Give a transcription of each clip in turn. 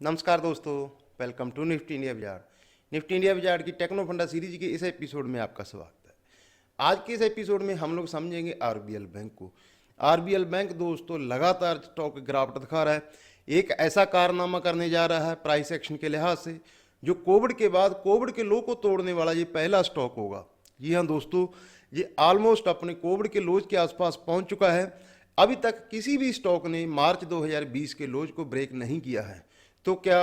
नमस्कार दोस्तों, welcome to Nifty India बाजार। निफ्टी इंडिया बाजार की टेक्नो फंडा सीरीज के इस एपिसोड में आपका स्वागत है। आज के इस एपिसोड में हम लोग समझेंगे आरबीएल बैंक को। आरबीएल बैंक दोस्तों लगातार स्टॉक गिरावट दिखा रहा है। एक ऐसा कारनामा करने जा रहा है प्राइस एक्शन के लिहाज से जो कोविड के बाद कोविड के लो को तोड़ने वाला ये पहला स्टॉक होगा। जी हाँ दोस्तों, ये ऑलमोस्ट अपने कोविड के लोज के आसपास पहुंच चुका है। अभी तक किसी भी स्टॉक ने मार्च 2020 के लोज को ब्रेक नहीं किया है। तो क्या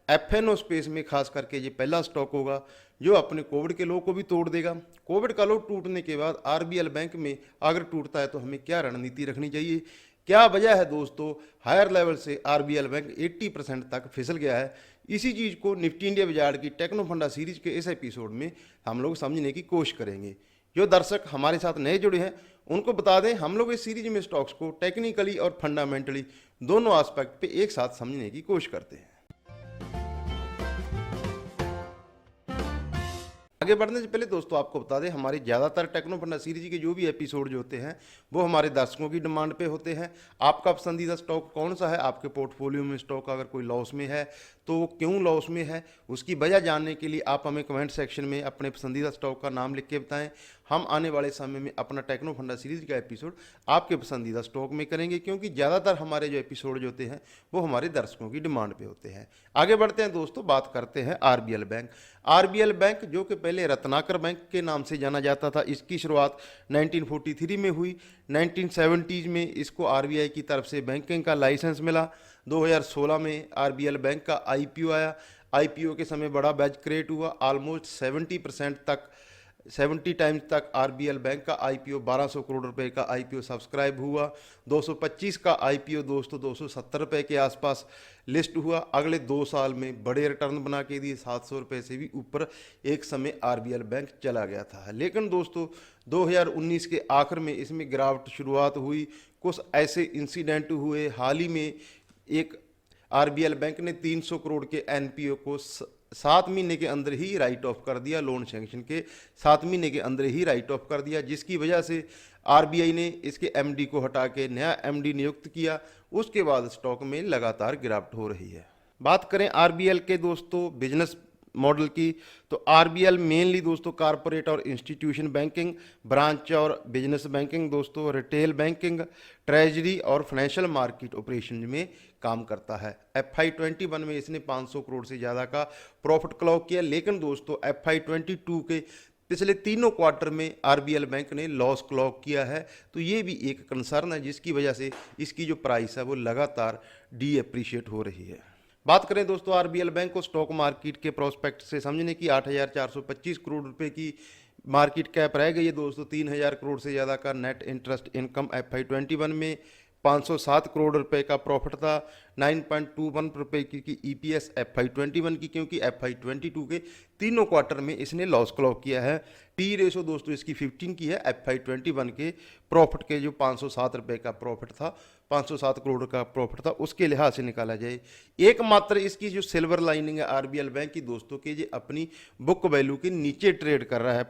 एफएनओ स्पेस में खास करके ये पहला स्टॉक होगा जो अपने कोविड के लो को भी तोड़ देगा। कोविड का लो टूटने के बाद आरबीएल बैंक में अगर टूटता है तो हमें क्या रणनीति रखनी चाहिए, क्या वजह है दोस्तों हायर लेवल से आरबीएल बैंक 80% तक फिसल गया है। इसी चीज़ को निफ्टी इंडिया बाजार की टेक्नो फंडा सीरीज के इस एपिसोड में हम लोग समझने की कोशिश करेंगे। जो दर्शक हमारे साथ नए जुड़े हैं उनको बता दें, हम लोग इस सीरीज में स्टॉक्स को टेक्निकली और फंडामेंटली दोनों एस्पेक्ट पे एक साथ समझने की कोशिश करते हैं। आगे बढ़ने से पहले दोस्तों आपको बता दें, हमारे ज़्यादातर टेक्नो फंडा सीरीज के जो भी एपिसोड जो होते हैं वो हमारे दर्शकों की डिमांड पे होते हैं। आपका पसंदीदा स्टॉक कौन सा है, आपके पोर्टफोलियो में स्टॉक अगर कोई लॉस में है तो वो क्यों लॉस में है, उसकी वजह जानने के लिए आप हमें कमेंट सेक्शन में अपने पसंदीदा स्टॉक का नाम लिख के बताएं। हम आने वाले समय में अपना टेक्नो फंडा सीरीज का एपिसोड आपके पसंदीदा स्टॉक में करेंगे, क्योंकि ज़्यादातर हमारे जो एपिसोड जो होते हैं वो हमारे दर्शकों की डिमांड पे होते हैं। आगे बढ़ते हैं दोस्तों, बात करते हैं आरबीएल बैंक। आरबीएल बैंक जो कि पहले रत्नाकर बैंक के नाम से जाना जाता था, इसकी शुरुआत 1943 में हुई। 1970s में इसको आरबीआई की तरफ से बैंकिंग का लाइसेंस मिला। 2016 में आरबीएल बैंक का आईपीओ आया। आईपीओ के समय बड़ा बैच क्रिएट हुआ। ऑलमोस्ट 70 टाइम्स तक आरबीएल बैंक का आईपीओ 1200 करोड़ रुपए का आईपीओ सब्सक्राइब हुआ। 225 का आईपीओ दोस्तों 270 रुपये के आसपास लिस्ट हुआ। अगले 2 साल में बड़े रिटर्न बना के दिए, 700 रुपये से भी ऊपर एक समय आरबीएल बैंक चला गया था। लेकिन दोस्तों 2019 के आखिर में इसमें गिरावट शुरुआत हुई। कुछ ऐसे इंसिडेंट हुए, हाल ही में एक आरबीएल बैंक ने 300 करोड़ के एनपीओ को 7 महीने के अंदर ही राइट ऑफ कर दिया। लोन सैंक्शन के 7 महीने के अंदर ही राइट ऑफ कर दिया, जिसकी वजह से आरबीआई ने इसके एमडी को हटा के नया एमडी नियुक्त किया। उसके बाद स्टॉक में लगातार गिरावट हो रही है। बात करें आरबीएल के दोस्तों बिजनेस मॉडल की, तो आरबीएल मेनली दोस्तों कारपोरेट और इंस्टीट्यूशन बैंकिंग, ब्रांच और बिजनेस बैंकिंग दोस्तों, रिटेल बैंकिंग, ट्रेजरी और फाइनेंशियल मार्केट ऑपरेशन में काम करता है। FY21 में इसने 500 करोड़ से ज़्यादा का प्रॉफिट क्लॉक किया। लेकिन दोस्तों FY22 के पिछले तीनों क्वार्टर में आरबीएल बैंक ने लॉस क्लॉक किया है। तो ये भी एक कंसर्न है, जिसकी वजह से इसकी जो प्राइस है वो लगातार डी एप्रिशिएट हो रही है। बात करें दोस्तों आरबीएल बैंक को स्टॉक मार्केट के प्रोस्पेक्ट से समझने की, 8,425 करोड़ रुपए की मार्केट कैप रह गई है दोस्तों। 3,000 करोड़ से ज़्यादा का नेट इंटरेस्ट इनकम FY21 में, 507 करोड़ रुपए का प्रॉफिट था, 9.21 रुपए की ईपीएस FY21 की, क्योंकि FY22 के तीनों क्वार्टर में इसने लॉस क्लॉक किया है। पी रेशो दोस्तों इसकी 15 की है। FY21 के प्रॉफिट के जो 507 रुपए का प्रॉफिट था, 507 करोड़ का प्रॉफिट था, उसके लिहाज से निकाला जाए। एकमात्र इसकी जो सिल्वर लाइनिंग है आरबीएल बैंक की दोस्तों की, ये अपनी बुक वैल्यू के नीचे ट्रेड कर रहा है।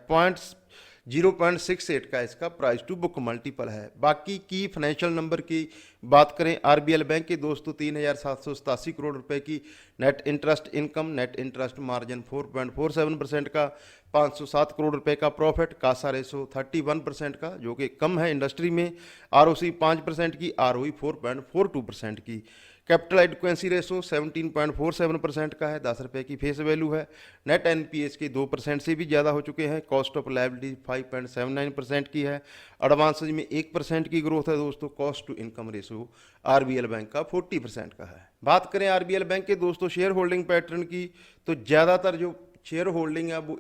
0.68 का इसका प्राइस टू बुक मल्टीपल है। बाकी की फाइनेंशियल नंबर की बात करें आरबीएल बैंक के दोस्तों, 3,787 करोड़ रुपए की net interest income, net interest margin 4.47% का, 507 करोड़ रुपए का प्रॉफिट, कासा रेशो 31% का जो कि कम है इंडस्ट्री में, आरओसी 5% की, आरओई 4.42% की, कैपिटल एडिक्वेंसी रेशो 17.47% का है, 10 रुपये की फेस वैल्यू है। नेट एनपीएस के 2% से भी ज़्यादा हो चुके हैं। कॉस्ट ऑफ लायबिलिटी 5.79% की है। एडवांसेज में 1% की ग्रोथ है दोस्तों। Cost to income ratio RBL bank का 40% का है। बात करें आरबीएल बैंक के दोस्तों शेयर होल्डिंग पैटर्न की, तो ज़्यादातर जो शेयर होल्डिंग है वो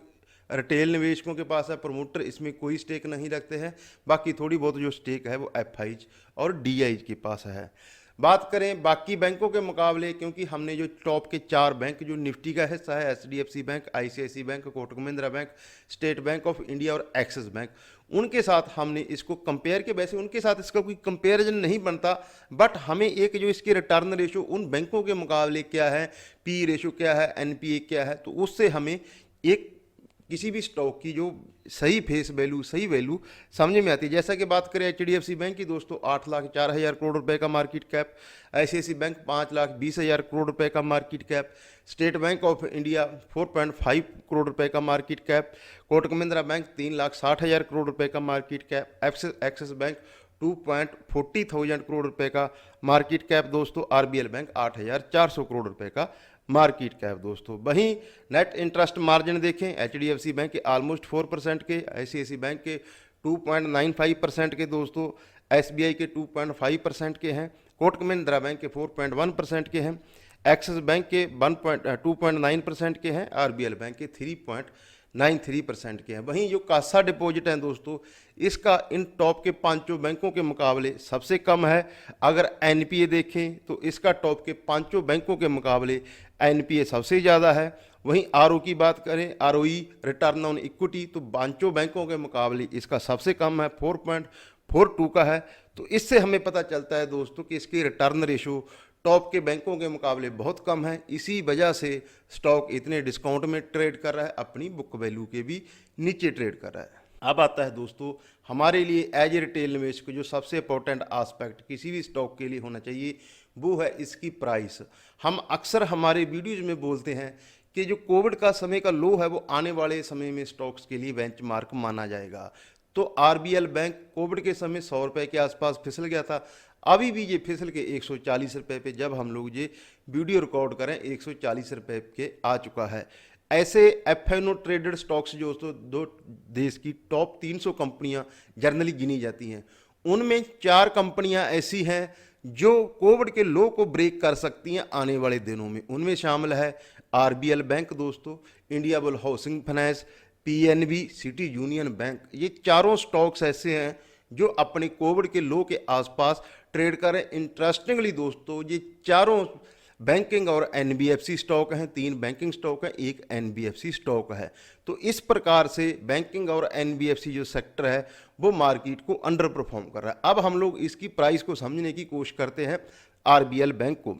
रिटेल निवेशकों के पास है। प्रमोटर इसमें कोई स्टेक नहीं रखते हैं। बाकी थोड़ी बहुत जो स्टेक है वो एफआईज और डीआईज के पास है। बात करें बाकी बैंकों के मुकाबले, क्योंकि हमने जो टॉप के 4 बैंक जो निफ्टी का हिस्सा है, HDFC bank, ICICI bank, Kotak Mahindra bank, State Bank of India और एक्सिस बैंक, उनके साथ हमने इसको कंपेयर किया। वैसे उनके साथ इसका कोई कंपेरिजन नहीं बनता, बट हमें एक जो इसकी रिटर्न रेशो उन बैंकों के मुकाबले क्या है, पी रेशो क्या है, एनपीए क्या है, तो उससे हमें एक किसी भी स्टॉक की जो सही फेस वैल्यू, सही वैल्यू समझ में आती है। जैसा कि बात करें HDFC बैंक की दोस्तों, 8,04,000 करोड़ रुपए का market cap, ICICI bank 5,20,000 crore रुपए का market cap, state Bank of India 4.5 crore रुपए का market cap, Kotak Mahindra bank 3,60,000 crore रुपए का market cap, axis bank 2,40,000 crore रुपए का मार्केट कैप दोस्तों, RBL बैंक 8,400 करोड़ रुपए का मार्केट कैप दोस्तों। वहीं नेट इंटरेस्ट मार्जिन देखें, HDFC बैंक के ऑलमोस्ट 4% के, ICICI बैंक के 2.95% के दोस्तों, SBI के 2.5% के हैं, कोटक महिंद्रा बैंक के 4.1% के हैं, एक्सिस बैंक के 2.9% के हैं, RBL बैंक के 3.93% के हैं। वहीं जो कासा डिपॉजिट हैं दोस्तों, इसका इन टॉप के पांचों बैंकों के मुकाबले सबसे कम है। अगर NPA देखें तो इसका टॉप के पांचों बैंकों के मुकाबले NPA सबसे ज़्यादा है। वहीं RO की बात करें, ROE रिटर्न ऑन इक्विटी, तो पांचों बैंकों के मुकाबले इसका सबसे कम है, 4.42 का है। तो इससे हमें पता चलता है दोस्तों कि इसकी रिटर्न रेशो टॉप के बैंकों के मुकाबले बहुत कम है। इसी वजह से स्टॉक इतने डिस्काउंट में ट्रेड कर रहा है, अपनी बुक वैल्यू के भी नीचे ट्रेड कर रहा है। अब आता है दोस्तों हमारे लिए एज ए रिटेल निवेश को जो सबसे इंपॉर्टेंट एस्पेक्ट किसी भी स्टॉक के लिए होना चाहिए, वो है इसकी प्राइस। हम अक्सर हमारे वीडियोज में बोलते हैं कि जो कोविड का समय का लो है वो आने वाले समय में स्टॉक्स के लिए बेंचमार्क माना जाएगा। तो RBL बैंक कोविड के समय 100 रुपये के आसपास फिसल गया था, अभी भी ये फिसल के 140 रुपये पे, जब हम लोग ये वीडियो रिकॉर्ड करें 140 रुपये के आ चुका है। ऐसे FNO ट्रेडेड स्टॉक्स जो दो देश की टॉप 300 कंपनियां जनरली गिनी जाती हैं, उनमें 4 कंपनियां ऐसी हैं जो कोविड के लो को ब्रेक कर सकती हैं आने वाले दिनों में। उनमें शामिल है RBL बैंक दोस्तों, India bull housing finance, PNB, city union bank. ये चारों स्टॉक्स ऐसे हैं जो अपने कोविड के लो के आसपास ट्रेड करें। इंटरेस्टिंगली दोस्तों ये चारों बैंकिंग और NBFC स्टॉक हैं, 3 बैंकिंग स्टॉक हैं, 1 NBFC स्टॉक है। तो इस प्रकार से बैंकिंग और NBFC जो सेक्टर है वो मार्केट को अंडर परफॉर्म कर रहा है। अब हम लोग इसकी प्राइस को समझने की कोशिश करते हैं। RBL बैंक को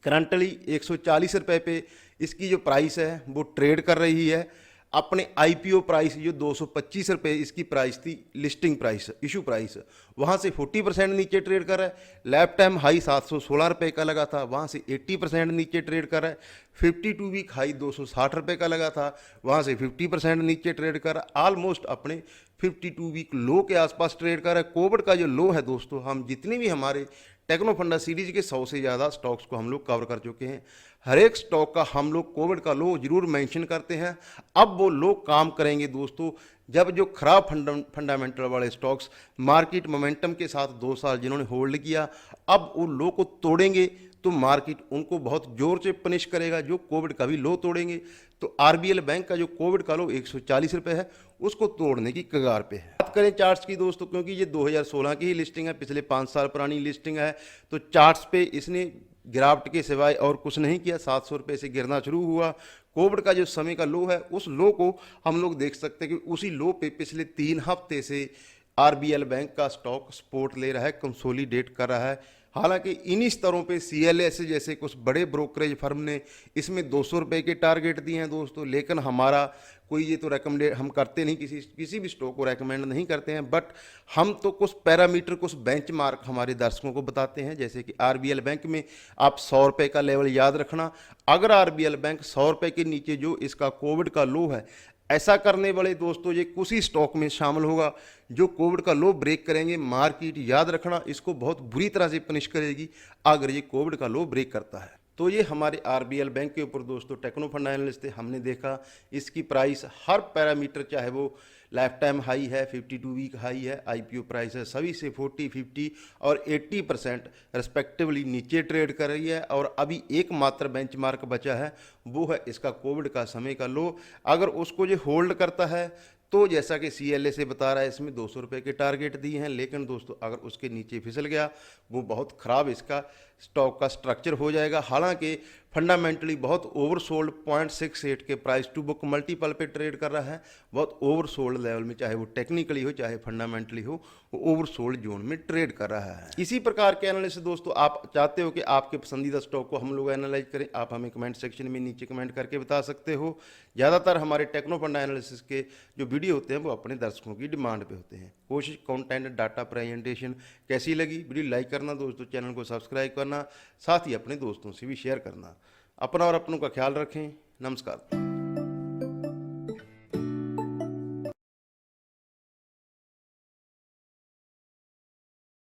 करंटली 140 रुपये पे इसकी जो प्राइस है वो ट्रेड कर रही है। अपने IPO प्राइस जो 225 रुपये इसकी प्राइस थी, लिस्टिंग प्राइस, इशू प्राइस, वहाँ से 40% नीचे ट्रेड कर रहा है। लाइफ टाइम हाई 716 रुपये का लगा था, वहाँ से 80% नीचे ट्रेड कर रहा है। 52 वीक हाई 260 रुपये का लगा था, वहाँ से 50% नीचे ट्रेड कर रहा है। ऑलमोस्ट अपने 52 वीक लो के आसपास ट्रेड कर रहा है। कोविड का जो लो है दोस्तों, हम जितने भी हमारे टेक्नो फंडा सीरीज के 100 से ज़्यादा स्टॉक्स को हम लोग कवर कर चुके हैं। हर एक स्टॉक का हम लोग कोविड का लो जरूर मेंशन करते हैं। अब वो लो काम करेंगे दोस्तों जब जो खराब फंडामेंटल वाले स्टॉक्स मार्केट मोमेंटम के साथ 2 साल जिन्होंने होल्ड किया, अब वो लो को तोड़ेंगे तो मार्केट उनको बहुत जोर से पनिश करेगा। जो कोविड का भी लो तोड़ेंगे, तो RBL बैंक का जो कोविड का लो 140 रुपये है उसको तोड़ने की कगार पे है। बात करें चार्ट्स की दोस्तों, क्योंकि ये 2016 की ही लिस्टिंग है, पिछले 5 साल पुरानी लिस्टिंग है, तो चार्ट्स पे इसने गिरावट के सिवाय और कुछ नहीं किया। 700 रुपये से गिरना शुरू हुआ। कोविड का जो समय का लो है उस लो को हम लोग देख सकते हैं कि उसी लो पे पिछले 3 हफ्ते से RBL बैंक का स्टॉक सपोर्ट ले रहा है, कंसोलिडेट कर रहा है। हालांकि इन्हीं स्तरों पे CLS जैसे कुछ बड़े ब्रोकरेज फर्म ने इसमें 200 रुपये के टारगेट दिए हैं दोस्तों, लेकिन हमारा कोई ये तो रेकमेंडेड हम करते नहीं, किसी भी स्टॉक को रेकमेंड नहीं करते हैं, बट हम तो कुछ पैरामीटर, कुछ बेंचमार्क हमारे दर्शकों को बताते हैं। जैसे कि RBL बैंक में आप 100 रुपये का लेवल याद रखना। अगर RBL बैंक 100 रुपये के नीचे जो इसका कोविड का लो है, ऐसा करने वाले दोस्तों ये कुछ ही स्टॉक में शामिल होगा जो कोविड का लो ब्रेक करेंगे। मार्केट याद रखना इसको बहुत बुरी तरह से पनिश करेगी अगर ये कोविड का लो ब्रेक करता है। तो ये हमारे RBL बैंक के ऊपर दोस्तों टेक्नो फंड एनालिस्ट थे, हमने देखा इसकी प्राइस हर पैरामीटर, चाहे वो लाइफ टाइम हाई है, 52 वीक हाई है, IPO प्राइस है, सभी से 40, 50 और 80% रिस्पेक्टिवली नीचे ट्रेड कर रही है। और अभी एकमात्र बेंचमार्क बचा है, वो है इसका कोविड का समय का लो। अगर उसको जो होल्ड करता है तो जैसा कि CLA से बता रहा है इसमें 200 रुपये के टारगेट दिए हैं, लेकिन दोस्तों अगर उसके नीचे फिसल गया वो बहुत ख़राब इसका स्टॉक का स्ट्रक्चर हो जाएगा। हालांकि फंडामेंटली बहुत ओवरसोल्ड 0.68 के प्राइस टू बुक मल्टीपल पे ट्रेड कर रहा है, बहुत ओवरसोल्ड लेवल में, चाहे वो टेक्निकली हो चाहे फंडामेंटली हो, वो ओवरसोल्ड जोन में ट्रेड कर रहा है। इसी प्रकार के एनालिसिस दोस्तों आप चाहते हो कि आपके पसंदीदा स्टॉक को हम लोग एनालाइज करें, आप हमें कमेंट सेक्शन में नीचे कमेंट करके बता सकते हो। ज़्यादातर हमारे टेक्नो फंडा एनालिसिस के जो वीडियो होते हैं वो अपने दर्शकों की डिमांड पे होते हैं। कोशिश कंटेंट डाटा प्रेजेंटेशन कैसी लगी, वीडियो लाइक करना दोस्तों, चैनल को सब्सक्राइब करना, साथ ही अपने दोस्तों से भी शेयर करना। अपना और अपनों का ख्याल रखें। नमस्कार।